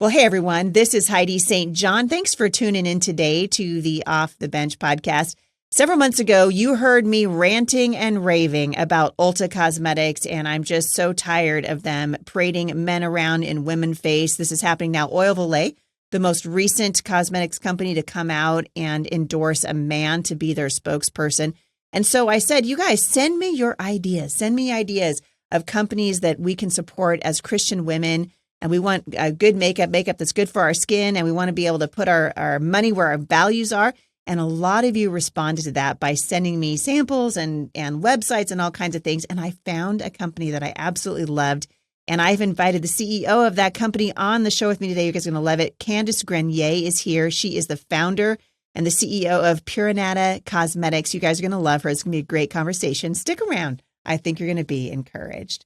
Well, hey, everyone. This is Heidi St. John. Thanks for tuning in today to the Off the Bench podcast. Several months ago, you heard me ranting and raving about Ulta Cosmetics, and I'm just so tired of them parading men around in women's face. This is happening now. Oil of Olay, the most recent cosmetics company to come out and endorse a man to be their spokesperson. And so I said, you guys, send me your ideas. Send me ideas of companies that we can support as Christian women. And we want good makeup that's good for our skin. And we want to be able to put our money where our values are. And a lot of you responded to that by sending me samples and websites and all kinds of things. And I found a company that I absolutely loved. And I've invited the CEO of that company on the show with me today. You guys are going to love it. Candace Grenier is here. She is the founder and the CEO of Puranata Cosmetics. You guys are going to love her. It's going to be a great conversation. Stick around. I think you're going to be encouraged.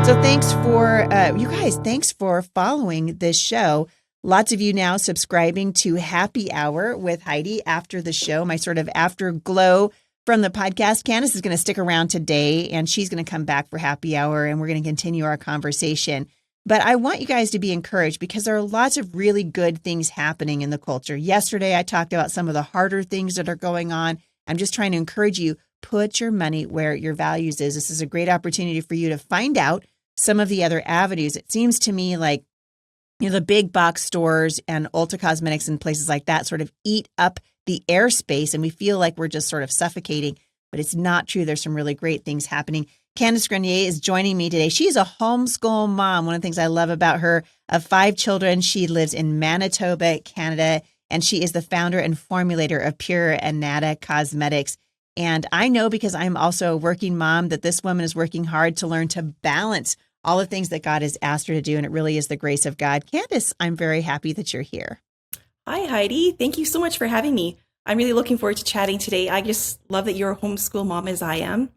So thanks for, you guys, thanks for following this show. Lots of you now subscribing to Happy Hour with Heidi after the show, my sort of afterglow from the podcast. Candace is going to stick around today, and she's going to come back for Happy Hour, and we're going to continue our conversation. But I want you guys to be encouraged because there are lots of really good things happening in the culture. Yesterday, I talked about some of the harder things that are going on. I'm just trying to encourage you, put your money where your values is. This is a great opportunity for you to find out some of the other avenues. It seems to me like, the big box stores and Ulta Cosmetics and places like that sort of eat up the airspace, and we feel like we're just sort of suffocating, but it's not true. There's some really great things happening. Candace Grenier is joining me today. She's a homeschool mom. One of the things I love about her, of 5 children, she lives in Manitoba, Canada, and she is the founder and formulator of Puranata Cosmetics. And I know, because I'm also a working mom, that this woman is working hard to learn to balance all the things that God has asked her to do. And it really is the grace of God. Candace, I'm very happy that you're here. Hi, Heidi. Thank you so much for having me. I'm really looking forward to chatting today. I just love that you're a homeschool mom as I am.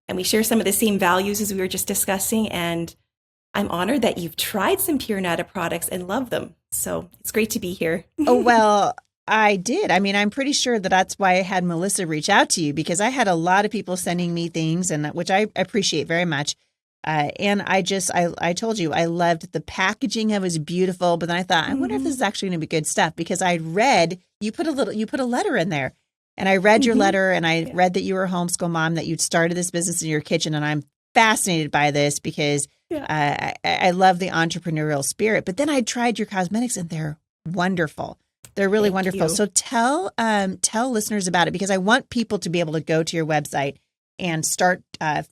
And we share some of the same values as we were just discussing. And I'm honored that you've tried some Puranata products and love them. So it's great to be here. Oh, well, I did. I mean, I'm pretty sure that's why I had Melissa reach out to you, because I had a lot of people sending me things, and which I appreciate very much. And I told you, I loved the packaging. It was beautiful. But then I thought, I wonder if this is actually going to be good stuff, because I read, you put a letter in there, and I read your letter, and I read that you were a homeschool mom, that you'd started this business in your kitchen. And I'm fascinated by this because I love the entrepreneurial spirit. But then I tried your cosmetics, and they're wonderful. They're really wonderful. You. So tell listeners about it, because I want people to be able to go to your website and start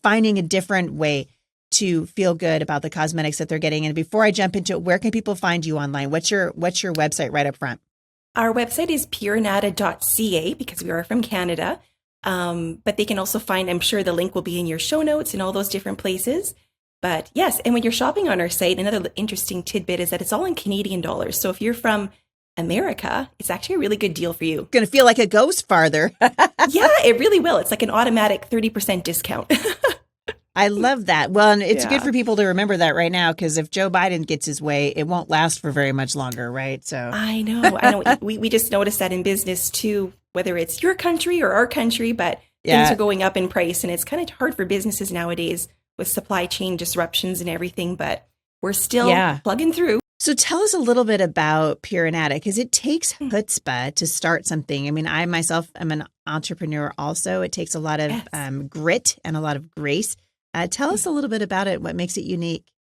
finding a different way to feel good about the cosmetics that they're getting. And before I jump into it, where can people find you online? What's your website right up front? Our website is puranata.ca, because we are from Canada. But they can also find, I'm sure the link will be in your show notes and all those different places. But yes, and when you're shopping on our site, another interesting tidbit is that it's all in Canadian dollars. So if you're from America, it's actually a really good deal for you. Going to feel like it goes farther. Yeah, it really will. It's like an automatic 30% discount. I love that. Well, and it's good for people to remember that right now, because if Joe Biden gets his way, it won't last for very much longer, right? So I know. We just noticed that in business too, whether it's your country or our country, but things are going up in price, and it's kind of hard for businesses nowadays with supply chain disruptions and everything, but we're still plugging through. So tell us a little bit about Puranata, because it takes chutzpah to start something. I mean, I myself am an entrepreneur also. It takes a lot of grit and a lot of grace. Tell us a little bit about it, what makes it unique.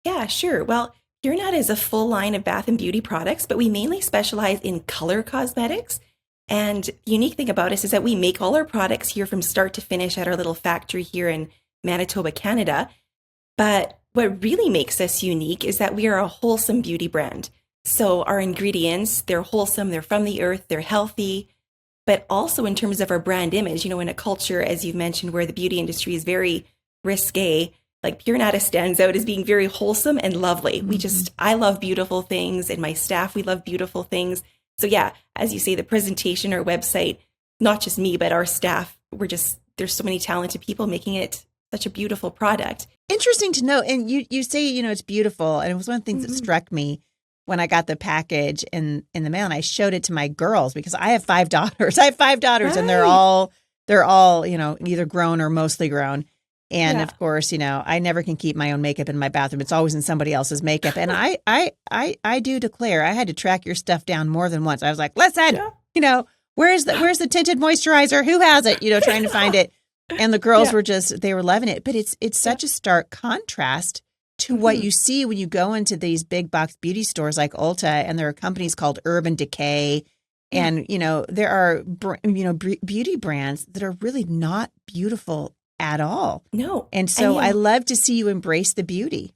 Yeah, sure. Well, Puranata is a full line of bath and beauty products, but we mainly specialize in color cosmetics. And the unique thing about us is that we make all our products here from start to finish at our little factory here in Manitoba, Canada. But what really makes us unique is that we are a wholesome beauty brand. So our ingredients, they're wholesome, they're from the earth, they're healthy. But also in terms of our brand image, in a culture, as you've mentioned, where the beauty industry is very risque, like Puranata stands out as being very wholesome and lovely. I love beautiful things, and my staff, we love beautiful things. So yeah, as you say, the presentation, our website, not just me, but our staff, there's so many talented people making it such a beautiful product. Interesting to know. And you say, it's beautiful. And it was one of the things that struck me when I got the package in the mail, and I showed it to my girls, because I have 5 daughters. And they're all they're all, either grown or mostly grown. And Yeah. of course, I never can keep my own makeup in my bathroom. It's always in somebody else's makeup. And I do declare, I had to track your stuff down more than once. I was like, listen, where's the tinted moisturizer? Who has it? Trying to find it. And the girls were they were loving it. But it's such a stark contrast to what you see when you go into these big box beauty stores like Ulta, and there are companies called Urban Decay. And, there are, beauty brands that are really not beautiful at all. No. And so I love to see you embrace the beauty.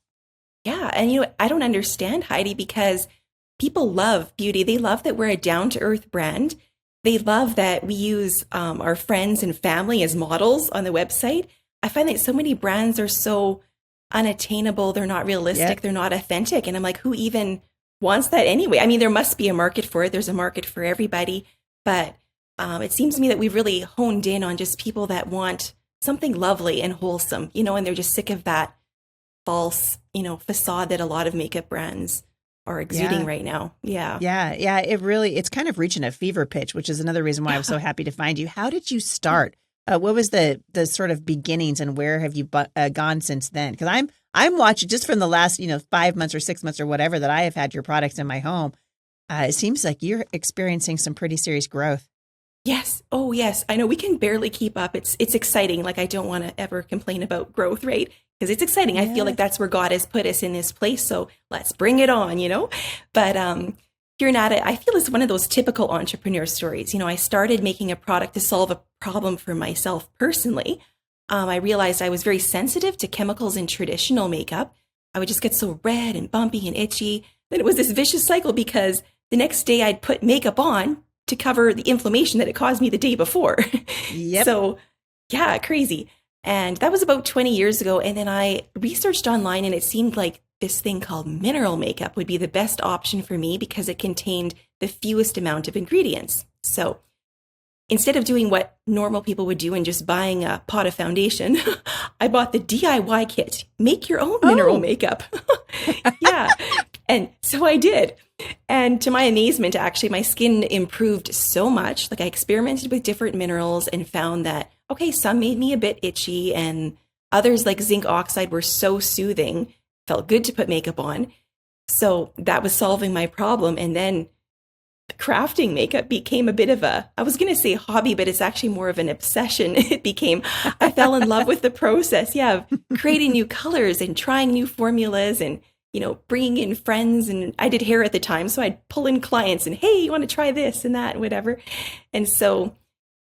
Yeah. And, I don't understand, Heidi, because people love beauty. They love that we're a down-to-earth brand. They love that we use our friends and family as models on the website. I find that so many brands are so unattainable. They're not realistic. Yep. They're not authentic. And I'm like, who even wants that anyway? I mean, there must be a market for it. There's a market for everybody. But it seems to me that we've really honed in on just people that want something lovely and wholesome, and they're just sick of that false, facade that a lot of makeup brands are exuding right now. Yeah. Yeah. It's kind of reaching a fever pitch, which is another reason why I was so happy to find you. How did you start? What was the sort of beginnings, and where have you gone since then? Because I'm watching just from the last 5 months or 6 months or whatever that I have had your products in my home. It seems like you're experiencing some pretty serious growth. Yes. Oh, yes. I know we can barely keep up. It's exciting. Like, I don't want to ever complain about growth rate, because it's exciting. I feel like that's where God has put us in this place. So let's bring it on, But Puranata, I feel, is one of those typical entrepreneur stories. I started making a product to solve a problem for myself personally. I realized I was very sensitive to chemicals in traditional makeup. I would just get so red and bumpy and itchy. Then it was this vicious cycle, because the next day I'd put makeup on to cover the inflammation that it caused me the day before. Yep. So, yeah, crazy. And that was about 20 years ago. And then I researched online, and it seemed like this thing called mineral makeup would be the best option for me, because it contained the fewest amount of ingredients. So instead of doing what normal people would do and just buying a pot of foundation, I bought the DIY kit, make your own mineral makeup. Yeah. And so I did. And to my amazement, actually, my skin improved so much. Like, I experimented with different minerals and found that, okay, some made me a bit itchy, and others, like zinc oxide, were so soothing. Felt good to put makeup on. So that was solving my problem. And then crafting makeup became a bit of I was going to say hobby, but it's actually more of an obsession. I fell in love with the process. Yeah. Of creating new colors and trying new formulas, and, bringing in friends. And I did hair at the time, so I'd pull in clients and, hey, you want to try this and that, and whatever. And so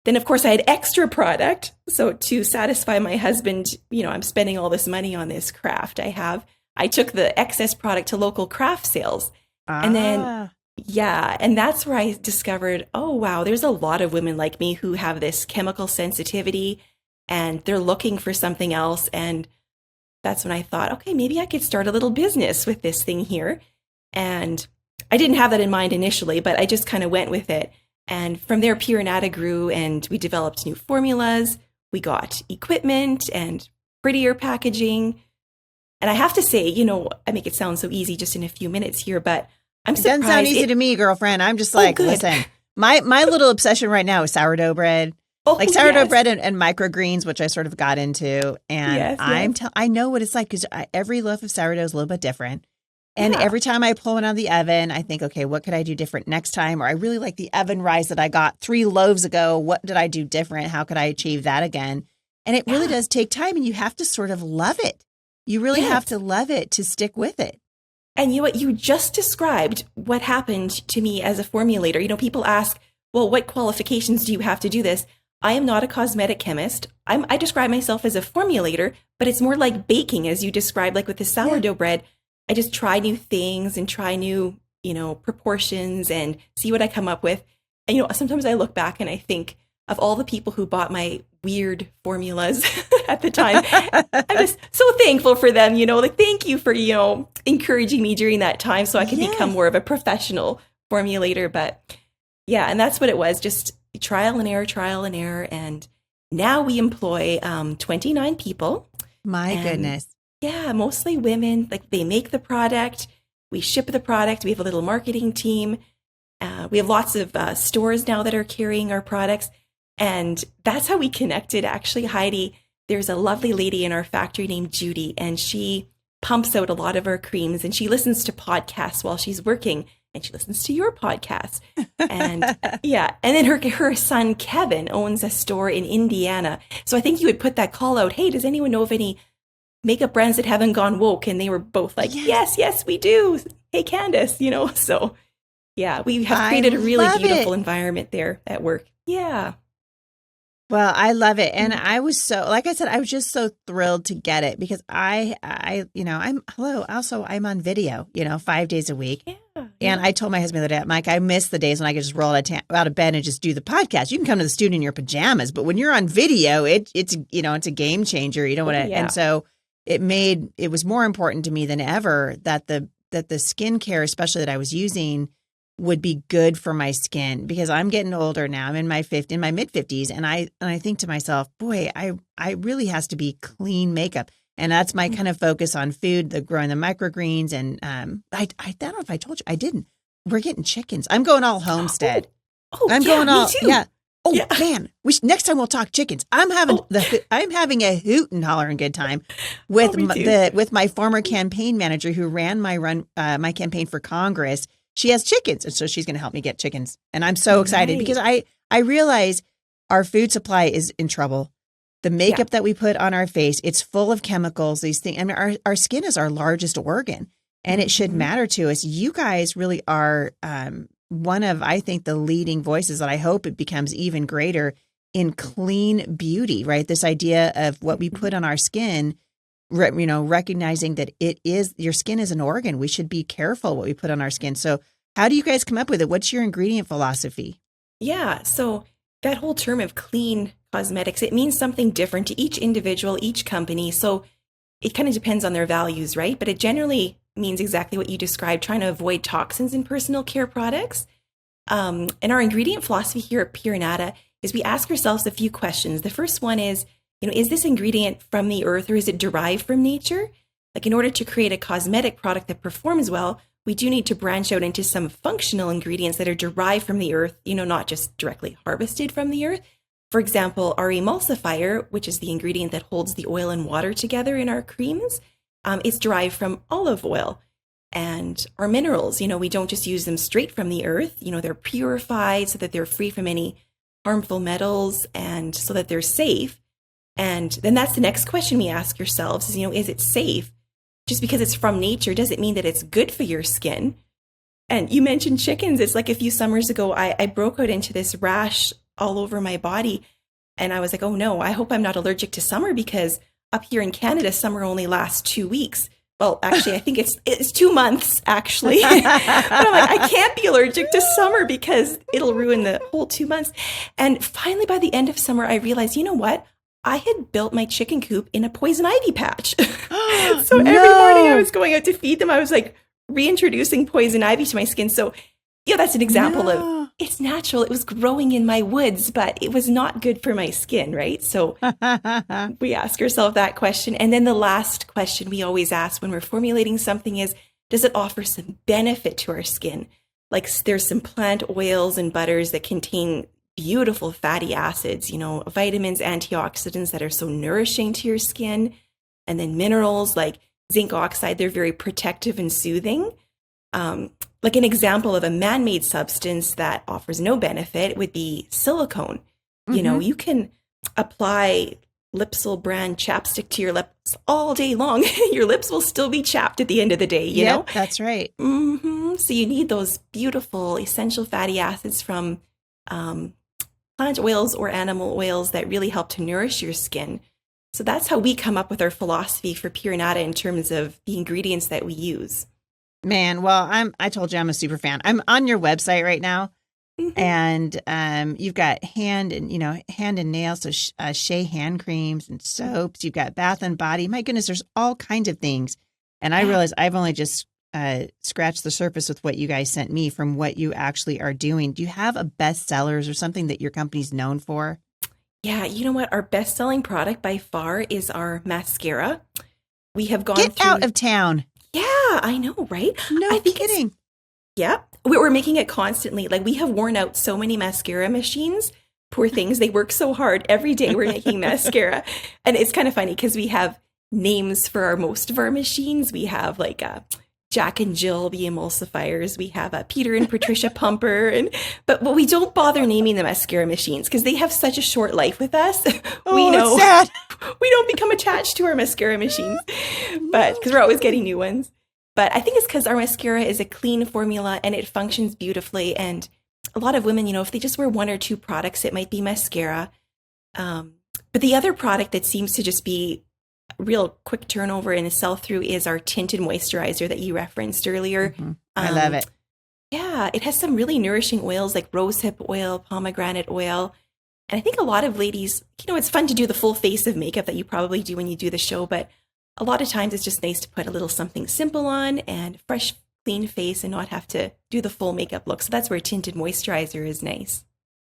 then, of course, I had extra product. So to satisfy my husband, I'm spending all this money on this craft I took the excess product to local craft sales. And then, and that's where I discovered, oh, wow, there's a lot of women like me who have this chemical sensitivity, and they're looking for something else. And that's when I thought, okay, maybe I could start a little business with this thing here. And I didn't have that in mind initially, but I just kind of went with it. And from there, Puranata grew, and we developed new formulas. We got equipment and prettier packaging. And I have to say, I make it sound so easy just in a few minutes here, but I'm surprised. It doesn't sound easy to me, girlfriend. I'm just like, listen, my little obsession right now is sourdough bread. Sourdough bread and microgreens, which I sort of got into. And I know what it's like, because every loaf of sourdough is a little bit different. And every time I pull one out of the oven, I think, okay, what could I do different next time? Or I really like the oven rise that I got 3 loaves ago. What did I do different? How could I achieve that again? And it really does take time, and you have to sort of love it. You really have to love it to stick with it. And what you just described, what happened to me as a formulator. People ask, well, what qualifications do you have to do this? I am not a cosmetic chemist. I describe myself as a formulator, but it's more like baking, as you described, like with the sourdough bread. I just try new things and try new, proportions and see what I come up with. And, sometimes I look back and I think of all the people who bought my weird formulas at the time. I'm just so thankful for them, like, thank you for, encouraging me during that time so I could become more of a professional formulator. But yeah, and that's what it was, just trial and error. And now we employ 29 people. My goodness. Yeah, mostly women. Like, they make the product, we ship the product, we have a little marketing team. We have lots of stores now that are carrying our products. And that's how we connected. Actually, Heidi, there's a lovely lady in our factory named Judy, and she pumps out a lot of our creams, and she listens to podcasts while she's working, and she listens to your podcast. And yeah, and then her son Kevin owns a store in Indiana. So I think you would put that call out, hey, does anyone know of any makeup brands that haven't gone woke? And they were both like, yes, we do. Hey, Candace, So yeah, we have created a really beautiful environment there at work. Yeah. Well, I love it. And I was like I said, I was just so thrilled to get it because I'm on video, 5 days a week. Yeah. And I told my husband the other day, Mike, I miss the days when I could just roll out of bed and just do the podcast. You can come to the studio in your pajamas, but when you're on video, it's a game changer. You don't want to. And so it was more important to me than ever that the skincare, especially that I was using, would be good for my skin because I'm getting older now. I'm in my mid 50s. And I think to myself, boy, I really has to be clean makeup. And that's my kind of focus on food, growing the microgreens. And I don't know if I told you, I didn't. We're getting chickens. I'm going all homestead. Going all, me too. Yeah. Oh yeah. Man, next time we'll talk chickens. I'm having a hoot and hollering good time with with my former campaign manager who ran my campaign for Congress. She has chickens, and so she's going to help me get chickens. And I'm so excited because I realize our food supply is in trouble. The makeup that we put on our face, it's full of chemicals, these things. I mean, our skin is our largest organ, and it should matter to us. You guys really are one of, I think, the leading voices that I hope it becomes even greater in clean beauty, right? This idea of what we put on our skin, recognizing that your skin is an organ. We should be careful what we put on our skin. So how do you guys come up with it? What's your ingredient philosophy? Yeah. So that whole term of clean cosmetics, it means something different to each individual, each company. So it kind of depends on their values, right? But it generally means exactly what you described, trying to avoid toxins in personal care products. And our ingredient philosophy here at Puranata is we ask ourselves a few questions. The first one is this ingredient from the earth or is it derived from nature? Like in order to create a cosmetic product that performs well, we do need to branch out into some functional ingredients that are derived from the earth, not just directly harvested from the earth. For example, our emulsifier, which is the ingredient that holds the oil and water together in our creams, is derived from olive oil. And our minerals, we don't just use them straight from the earth, they're purified so that they're free from any harmful metals and so that they're safe. And then that's the next question we ask ourselves is it safe? Just because it's from nature doesn't mean that it's good for your skin. And you mentioned chickens. It's like a few summers ago, I broke out into this rash all over my body. And I was like, oh no, I hope I'm not allergic to summer because up here in Canada, summer only lasts 2 weeks. Well, actually, I think it's 2 months, actually. But I'm like, I can't be allergic to summer because it'll ruin the whole 2 months. And finally, by the end of summer, I realized, you know what? I had built my chicken coop in a poison ivy patch. So every morning I was going out to feed them. I was like reintroducing poison ivy to my skin. So yeah, that's an example of it's natural. It was growing in my woods, but it was not good for my skin, right? So we ask ourselves that question. And then the last question we always ask when we're formulating something is, does it offer some benefit to our skin? Like there's some plant oils and butters that contain beautiful fatty acids, vitamins, antioxidants that are so nourishing to your skin. And then minerals like zinc oxide, they're very protective and soothing. Like an example of a man-made substance that offers no benefit would be silicone. Mm-hmm. You can apply Lipsil brand chapstick to your lips all day long. Your lips will still be chapped at the end of the day, you know? That's right. Mm-hmm. So you need those beautiful essential fatty acids from plant oils or animal oils that really help to nourish your skin. So that's how we come up with our philosophy for Puranata in terms of the ingredients that we use. Man, well, I told you I'm a super fan. I'm on your website right now, and you've got hand and nail, so Shea hand creams and soaps. You've got bath and body. My goodness, there's all kinds of things. And I realize I've only just scratched the surface with what you guys sent me from what you actually are doing. Do you have a bestsellers or something that your company's known for? Yeah, you know what? Our best-selling product by far is our mascara. We have gone Get out of town. Yeah, I know, right? No kidding. Yeah, we're making it constantly. Like we have worn out so many mascara machines Poor things. They work so hard. Every day we're making mascara. And it's kind of funny because we have names for most of our machines. We have like Jack and Jill, the emulsifiers. We have Peter and Patricia Pumper. But we don't bother naming the mascara machines because they have such a short life with us. We know it's sad. we don't become attached to our mascara machines, but because we're always getting new ones. But I think it's because our mascara is a clean formula and it functions beautifully. And a lot of women, if they just wear one or two products, it might be mascara. But the other product that seems to just be real quick turnover and a sell through is our tinted moisturizer that you referenced earlier. Mm-hmm. I love it. Yeah, it has some really nourishing oils like rosehip oil, pomegranate oil. And I think a lot of ladies, it's fun to do the full face of makeup that you probably do when you do the show, but a lot of times it's just nice to put a little something simple on and fresh, clean face and not have to do the full makeup look. So that's where tinted moisturizer is nice.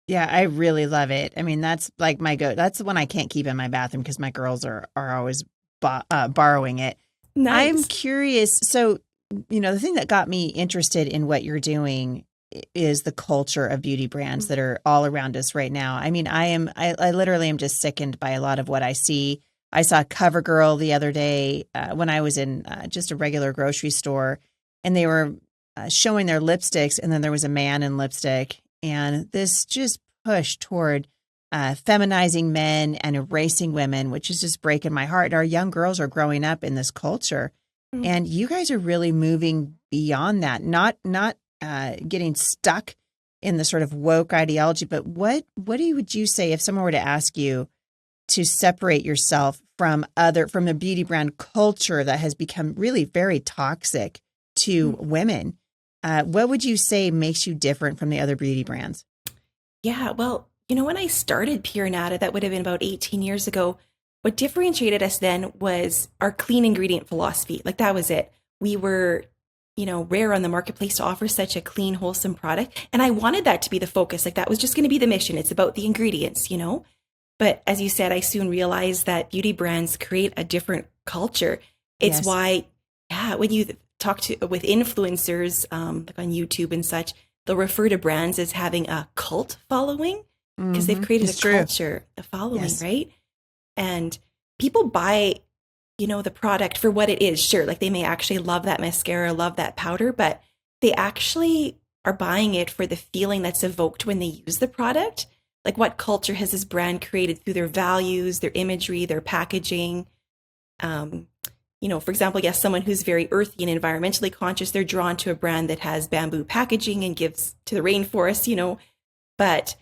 Yeah, I really love it. I mean, that's like that's the one I can't keep in my bathroom because my girls are always borrowing it. Nice. I'm curious. So, the thing that got me interested in what you're doing is the culture of beauty brands that are all around us right now. I mean, I literally am just sickened by a lot of what I see. I saw CoverGirl the other day when I was in just a regular grocery store, and they were showing their lipsticks, and then there was a man in lipstick, and this just push toward feminizing men and erasing women, which is just breaking my heart. Our young girls are growing up in this culture, and you guys are really moving beyond that, not getting stuck in the sort of woke ideology. But what would you say if someone were to ask you to separate yourself from a beauty brand culture that has become really very toxic to women? What would you say makes you different from the other beauty brands? Yeah, well, when I started Puranata, that would have been about 18 years ago, what differentiated us then was our clean ingredient philosophy. Like that was it. We were, rare on the marketplace to offer such a clean, wholesome product. And I wanted that to be the focus. Like that was just going to be the mission. It's about the ingredients, But as you said, I soon realized that beauty brands create a different culture. It's why, when you talk with influencers like on YouTube and such, they'll refer to brands as having a cult following because they've created culture, a following, right? And people buy, the product for what it is. Sure, like they may actually love that mascara, love that powder, but they actually are buying it for the feeling that's evoked when they use the product. Like what culture has this brand created through their values, their imagery, their packaging? For example, someone who's very earthy and environmentally conscious, they're drawn to a brand that has bamboo packaging and gives to the rainforest, But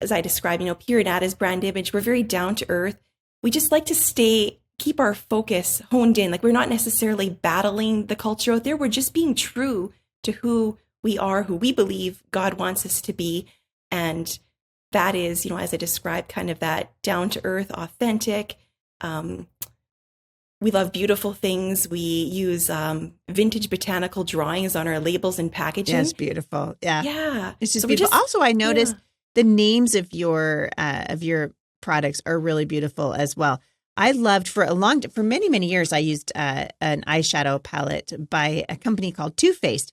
as I described, Puranata's brand image, we're very down to earth. We just like to keep our focus honed in. Like we're not necessarily battling the culture out there. We're just being true to who we are, who we believe God wants us to be. And that is, as I described, kind of that down to earth, authentic. We love beautiful things. We use vintage botanical drawings on our labels and packaging. Yes, beautiful. Yeah. Yeah. It's just beautiful. Also, I noticed the names of your products are really beautiful as well. I loved for many, many years, I used an eyeshadow palette by a company called Too Faced.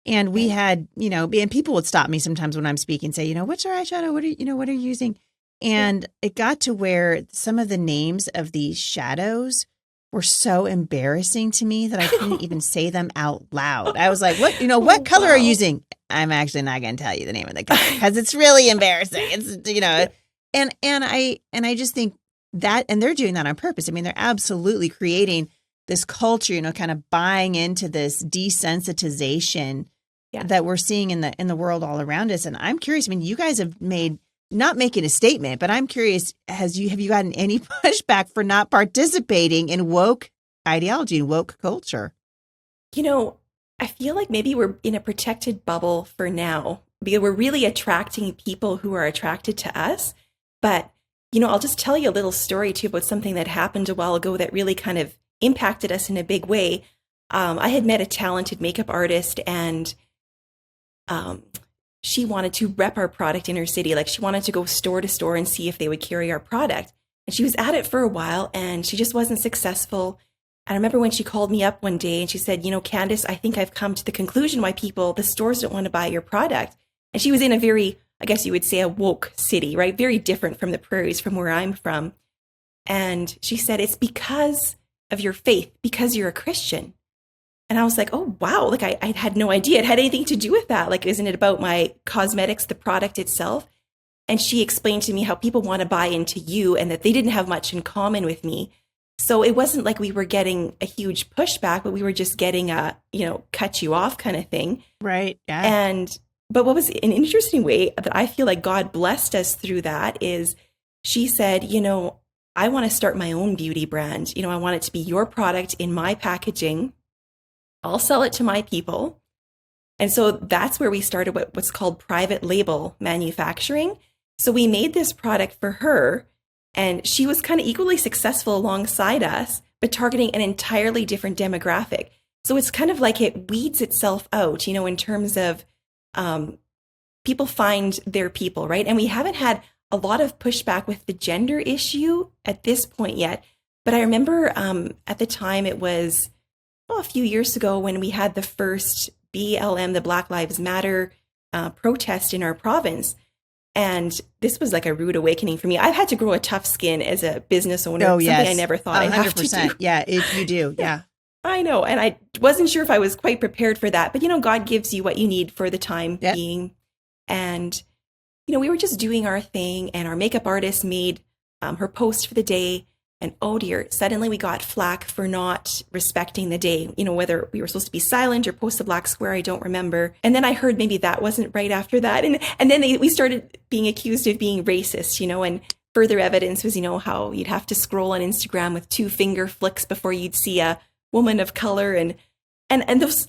And we had, and people would stop me sometimes when I'm speaking, say, what's your eyeshadow? What are you using? And it got to where some of the names of these shadows were so embarrassing to me that I couldn't even say them out loud. I was like, what color are you using? I'm actually not going to tell you the name of the color because it's really embarrassing. It's, and I just think that, and they're doing that on purpose. I mean, they're absolutely creating this culture, kind of buying into this desensitization that we're seeing in the world all around us. And I'm curious, I mean, you guys have not making a statement, but I'm curious, have you gotten any pushback for not participating in woke ideology and woke culture? I feel like maybe we're in a protected bubble for now because we're really attracting people who are attracted to us. But, I'll just tell you a little story too about something that happened a while ago that really kind of impacted us in a big way. I had met a talented makeup artist and she wanted to rep our product in her city. Like she wanted to go store to store and see if they would carry our product. And she was at it for a while and she just wasn't successful. I remember when she called me up one day and she said, Candace, I think I've come to the conclusion why the stores don't want to buy your product. And she was in a I guess you would say, a woke city, right? Very different from the prairies from where I'm from. And she said, it's because of your faith, because you're a Christian. And I was like, oh, wow. Like I had no idea it had anything to do with that. Like, isn't it about my cosmetics, the product itself? And she explained to me how people want to buy into you and that they didn't have much in common with me. So it wasn't like we were getting a huge pushback, but we were just getting a, cut you off kind of thing. Right. Yeah. But what was an interesting way that I feel like God blessed us through that is she said, I want to start my own beauty brand. I want it to be your product in my packaging. I'll sell it to my people. And so that's where we started what's called private label manufacturing. So we made this product for her, and she was kind of equally successful alongside us, but targeting an entirely different demographic. So it's kind of like it weeds itself out, in terms of people find their people, right? And we haven't had a lot of pushback with the gender issue at this point yet. But I remember at the time, it was a few years ago when we had the first BLM, the Black Lives Matter protest in our province. And this was like a rude awakening for me. I've had to grow a tough skin as a business owner. Oh, yes. Something I never thought I'd have to do. Yeah, you do. Yeah. I know. And I wasn't sure if I was quite prepared for that. But, God gives you what you need for the time being. And, we were just doing our thing, and our makeup artist made her post for the day. And oh dear, suddenly we got flack for not respecting the day, whether we were supposed to be silent or post a black square, I don't remember. And then I heard maybe that wasn't right after that. And then we started being accused of being racist, and further evidence was, how you'd have to scroll on Instagram with 2 finger flicks before you'd see a woman of color. And those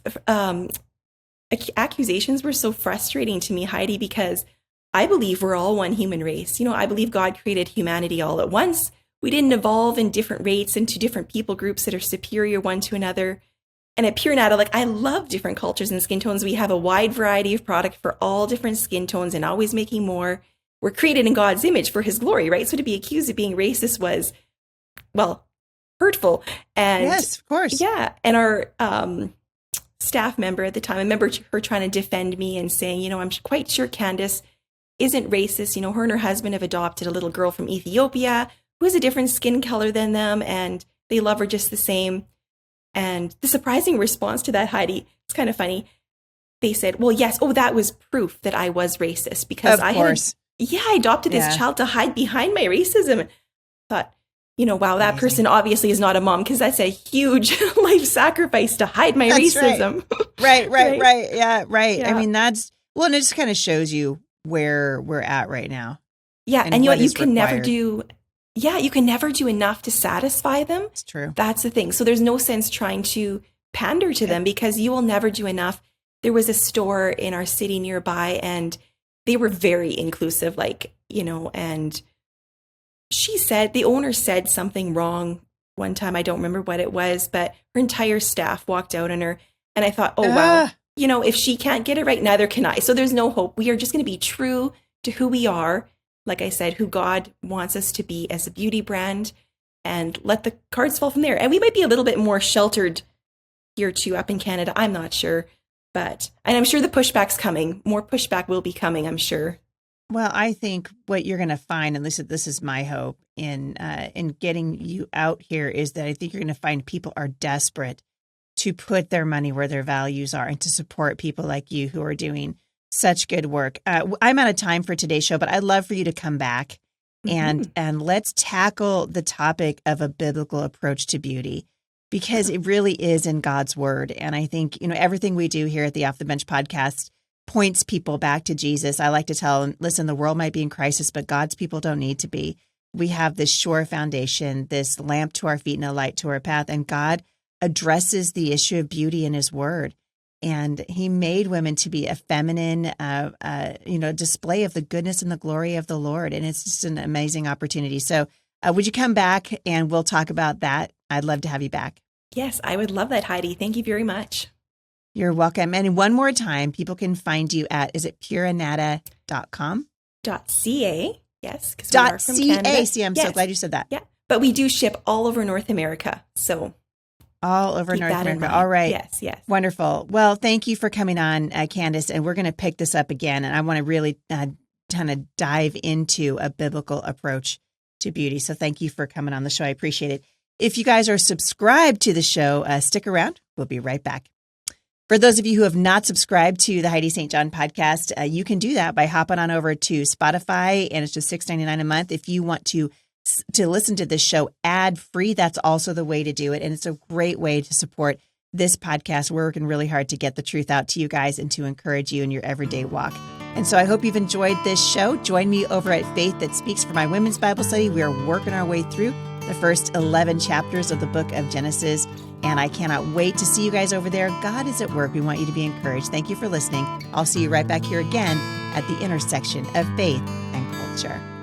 accusations were so frustrating to me, Heidi, because I believe we're all one human race. I believe God created humanity all at once. We didn't evolve in different rates into different people groups that are superior one to another. And at Puranata, I love different cultures and skin tones. We have a wide variety of product for all different skin tones and always making more. We're created in God's image for his glory, right? So to be accused of being racist was, hurtful. And yes, of course. Yeah. And our staff member at the time, I remember her trying to defend me and saying, I'm quite sure Candace isn't racist. Her and her husband have adopted a little girl from Ethiopia who has a different skin color than them, and they love her just the same. And the surprising response to that, Heidi, it's kind of funny. They said, well, yes, that was proof that I was racist because I adopted this child to hide behind my racism. And I thought, wow, that person obviously is not a mom, because that's a huge life sacrifice to hide my racism. Right. Yeah, right. Yeah. I mean, and it just kind of shows you where we're at right now. Yeah, and you can never do... Yeah, you can never do enough to satisfy them. It's true. That's the thing. So there's no sense trying to pander to them because you will never do enough. There was a store in our city nearby, and they were very inclusive, and the owner said something wrong one time. I don't remember what it was, but her entire staff walked out on her. And I thought, wow, if she can't get it right, neither can I. So there's no hope. We are just going to be true to who we are. Like I said, who God wants us to be as a beauty brand, and let the cards fall from there. And we might be a little bit more sheltered here too, up in Canada. I'm not sure, and I'm sure the pushback's coming. More pushback will be coming, I'm sure. Well, I think what you're going to find, and this is my hope in getting you out here, is that I think you're going to find people are desperate to put their money where their values are and to support people like you who are doing such good work. I'm out of time for today's show, but I'd love for you to come back and let's tackle the topic of a biblical approach to beauty, because it really is in God's word. And I think, everything we do here at the Off the Bench podcast points people back to Jesus. I like to tell them, listen, the world might be in crisis, but God's people don't need to be. We have this sure foundation, this lamp to our feet and a light to our path. And God addresses the issue of beauty in his word. And he made women to be a feminine, display of the goodness and the glory of the Lord. And it's just an amazing opportunity. So would you come back and we'll talk about that? I'd love to have you back. Yes, I would love that, Heidi. Thank you very much. You're welcome. And one more time, people can find you at, is it puranata.com? .ca, yes. Because we are from Canada. See, I'm so glad you said that. Yeah, but we do ship all over North America. So all over North America. All right. Yes. Wonderful. Well, thank you for coming on, Candace. And we're going to pick this up again. And I want to really kind of dive into a biblical approach to beauty. So thank you for coming on the show. I appreciate it. If you guys are subscribed to the show, stick around. We'll be right back. For those of you who have not subscribed to the Heidi St. John podcast, you can do that by hopping on over to Spotify, and it's just $6.99 a month. If you want to listen to this show ad-free, that's also the way to do it. And it's a great way to support this podcast. We're working really hard to get the truth out to you guys and to encourage you in your everyday walk. And so I hope you've enjoyed this show. Join me over at Faith That Speaks for my women's Bible study. We are working our way through the first 11 chapters of the book of Genesis. And I cannot wait to see you guys over there. God is at work. We want you to be encouraged. Thank you for listening. I'll see you right back here again at the intersection of faith and culture.